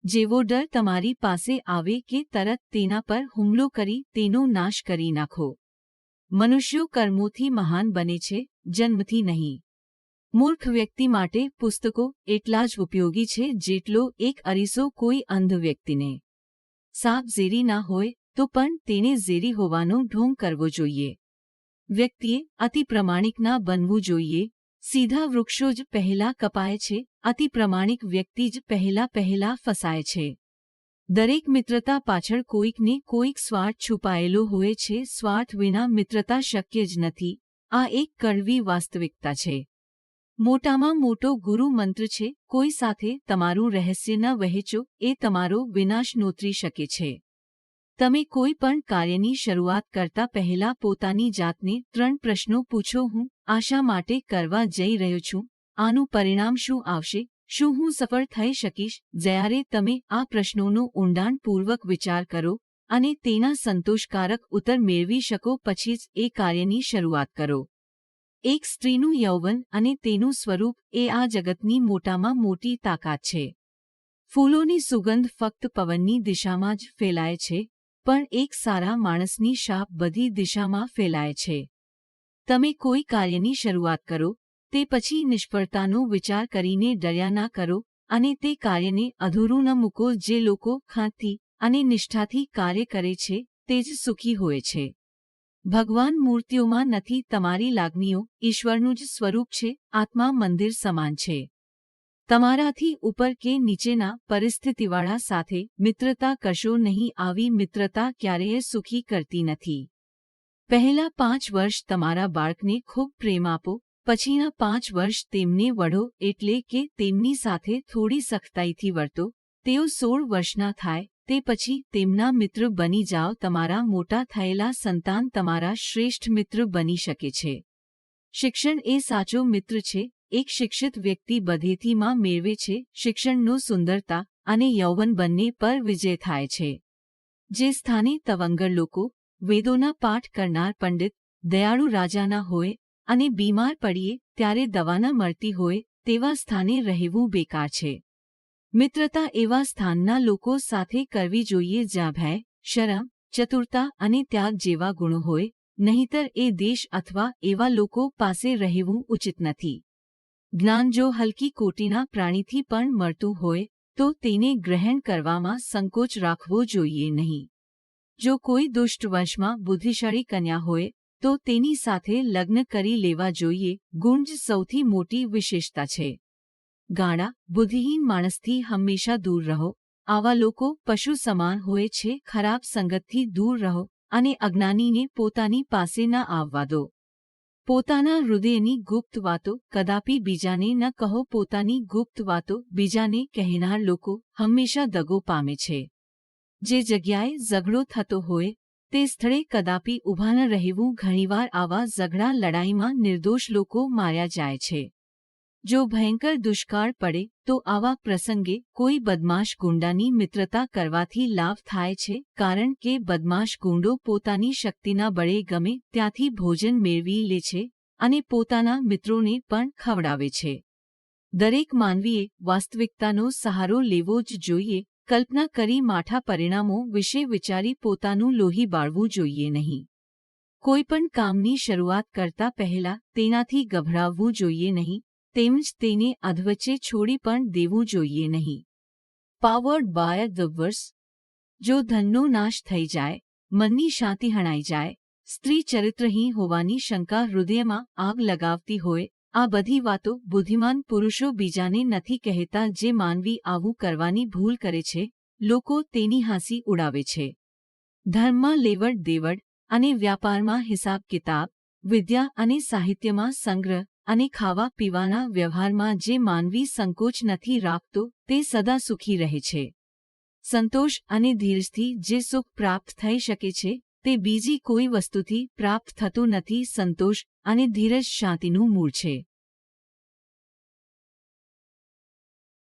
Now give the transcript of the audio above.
જેવો ડર તમારી પાસે આવે કે તરત તેના પર હુમલો કરી તેનો નાશ કરી નાખો. મનુષ્યો કર્મોથી મહાન બને છે, જન્મથી નહીં. મૂર્ખ વ્યક્તિ માટે પુસ્તકો એટલા જ ઉપયોગી છે જેટલો એક અરીસો કોઈ અંધ વ્યક્તિને. સાપ ઝેરી ના હોય તો પણ તેને ઝેરી હોવાનો ઢોંગ કરવો જોઈએ. વ્યક્તિએ અતિ પ્રમાણિક ના બનવું જોઈએ. સીધા વૃક્ષો જ પહેલા કપાય છે, અતિ પ્રમાણિક વ્યક્તિ જ પહેલા ફસાય છે. દરેક મિત્રતા પાછળ કોઈકને કોઈક સ્વાર્થ છુપાયેલો હોય છે. સ્વાર્થ વિના મિત્રતા શક્ય જ નથી. આ એક કડવી વાસ્તવિકતા છે. મોટામાં મોટો ગુરુ મંત્ર છે, કોઈ સાથે તમારું રહસ્ય ન વહેંચો, એ તમારો વિનાશ નોતરી શકે છે. તમે કોઈ પણ કાર્યની શરૂઆત કરતા પહેલા પોતાની જાતને 3 પ્રશ્નો પૂછો. હું આ શા માટે કરવા જઈ રહ્યો છું? આનું પરિણામ શું આવશે? શું હું સફળ થઈ શકીશ? જ્યારે તમે આ પ્રશ્નોનો ઊંડાણપૂર્વક વિચાર કરો અને તેના સંતોષકારક ઉત્તર મેળવી શકો પછી જ એ કાર્યની શરૂઆત કરો. એક સ્ત્રીનું યૌવન અને તેનું સ્વરૂપ એ આ જગતની મોટામાં મોટી તાકાત છે. ફૂલોની સુગંધ ફક્ત પવનની દિશામાં જ ફેલાય છે, પણ એક સારા માણસની છાપ બધી દિશામાં ફેલાય છે. તમે કોઈ કાર્યની શરૂઆત કરો, તે પછી નિષ્ફળતાનો વિચાર કરીને ડર્યા ના કરો અને તે કાર્યને અધૂરું ન મૂકો. જે લોકો ખાંતથી અને નિષ્ઠાથી કાર્ય કરે છે તે જ સુખી હોય છે. ભગવાન મૂર્તિઓમાં નથી, તમારી લાગણીઓ ઈશ્વરનું જ સ્વરૂપ છે. આત્મા મંદિર સમાન છે. તમારાથી ઉપર કે નીચેના પરિસ્થિતિવાળા સાથે મિત્રતા કરશો નહીં. આવી મિત્રતા ક્યારેય સુખી કરતી નથી. પહેલા 5 વર્ષ તમારા બાળકને ખૂબ પ્રેમ આપો, પછીના 5 વર્ષ તેમને વઢો, એટલે કે તેમની સાથે થોડી સખ્તાઈથી વર્તો. તેઓ 16 વર્ષના થાય તે પછી તેમના મિત્ર બની જાઓ. તમારા મોટા થયેલા સંતાન તમારા શ્રેષ્ઠ મિત્ર બની શકે છે. શિક્ષણ એ સાચો મિત્ર છે. એક શિક્ષિત વ્યક્તિ બધેથી માં મેળવે છે. શિક્ષણનો સુંદરતા અને યૌવન બંને પર વિજય થાય છે. જે સ્થાને તવંગર લોકો, વેદોના પાઠ કરનાર પંડિત, દયાળુ રાજાના હોય અને બીમાર પડીએ ત્યારે દવા ન મળતી હોય તેવા સ્થાને રહેવું બેકાર છે. મિત્રતા એવા સ્થાનના લોકો સાથે કરવી જોઈએ જ્યાં ભય, શરમ, ચતુરતા અને ત્યાગ જેવા ગુણો હોય, નહીંતર એ દેશ અથવા એવા લોકો પાસે રહેવું ઉચિત નથી. જ્ઞાન જો હલકી કોટીના પ્રાણીથી પણ મળતું હોય તો તેને ગ્રહણ કરવામાં સંકોચ રાખવો જોઈએ નહીં. જો કોઈ દુષ્ટ વંશમાં બુદ્ધિશાળી કન્યા હોય તો તેની સાથે લગ્ન કરી લેવા જોઈએ. ગુણ જ સૌથી મોટી વિશેષતા છે. ગાળા, બુદ્ધિહીન માણસથી હંમેશા દૂર રહો. આવા લોકો પશુ સમાન હોય છે. ખરાબ સંગતથી દૂર રહો અને અજ્ઞાનીને પોતાની પાસે ન આવવા દો. પોતાના હૃદયની ગુપ્ત વાતો કદાપી બીજાને ન કહો. પોતાની ગુપ્ત વાતો બીજાને કહેનાર લોકો હંમેશા દગો પામે છે. જે જગ્યાએ ઝઘડો થતો હોય તે સ્થળે કદાપી ઊભા ન રહેવું. ઘણીવાર આવા ઝઘડા લડાઈમાં નિર્દોષ લોકો માર્યા જાય છે. જો ભયંકર દુષ્કાળ પડે તો આવા પ્રસંગે કોઈ બદમાશ ગુંડાની મિત્રતા કરવાથી લાભ થાય છે, કારણ કે બદમાશ ગુંડો પોતાની શક્તિના બળે ગમે ત્યાંથી ભોજન મેળવી લે છે અને પોતાના મિત્રોને પણ ખવડાવે છે. દરેક માનવીએ વાસ્તવિકતાનો સહારો લેવો જ જોઈએ. કલ્પના કરી માઠા પરિણામો વિશે વિચારી પોતાનું લોહી બાળવું જોઈએ નહીં. કોઈ પણ કામની શરૂઆત કરતા પહેલા તેનાથી ગભરાવવું જોઈએ નહીં, તેમજ તેને અધવચ્ચે છોડી પણ દેવું જોઈએ નહીં. Powered by the verse. જો ધનનો નાશ થઈ જાય, મનની શાંતિ હણાઈ જાય, સ્ત્રી ચરિત્રહીન હોવાની શંકા હૃદયમાં આગ લગાવતી હોય, આ બધી વાતો બુદ્ધિમાન પુરુષો બીજાને નથી કહેતા. જે માનવી આવું કરવાની ભૂલ કરે છે, લોકો તેની હાંસી ઉડાવે છે. ધર્મમાં લેવડ દેવડ અને વ્યાપારમાં હિસાબ કિતાબ, વિદ્યા અને સાહિત્યમાં સંગ્રહ અને ખાવા પીવાના વ્યવહારમાં જે માનવી સંકોચ નથી રાખતો તે સદા સુખી રહે છે. સંતોષ અને ધીરજથી જે સુખ પ્રાપ્ત થઈ શકે છે તે બીજી કોઈ વસ્તુથી પ્રાપ્ત થતું નથી. સંતોષ અને ધીરજ શાંતિનું મૂળ છે.